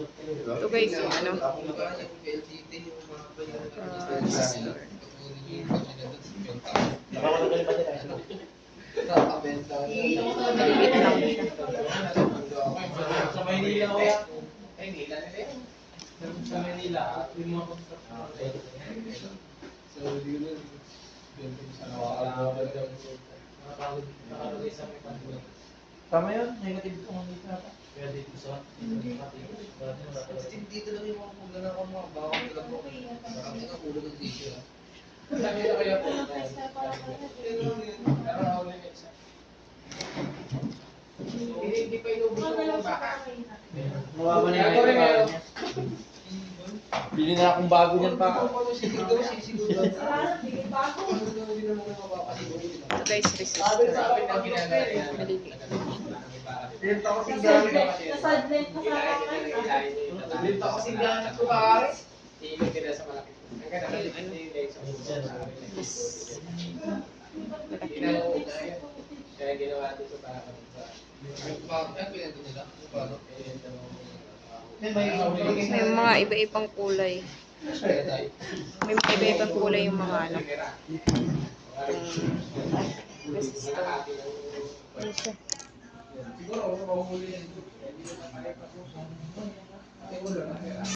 Ito guys, yung ano, resistor. Maliit lang siya. Sa Maynila ko yan. Sa Maynila, yung mga tama yun, negative kung dito na. Kaya dito sa Dito lang yung mga pagdala ko mga bawang lang po. Parang ito ulo ng tissue. sabi na kaya po. Hindi pa inubos yung baka. Mawaba na yung bago niya. Bili na akong bago niyan pa. Ito guys, resistor. Maliliit. Dito ako singgani. Nasadnet na sa Dito ako singgani ko ba? Hindi kita sa malaki. Kaya ginawa dito para May mga iba-ibang kulay. May mga iba-ibang kulay yung mga ano. Resistor. Ayan siya. Siguro, ako mahuli yan.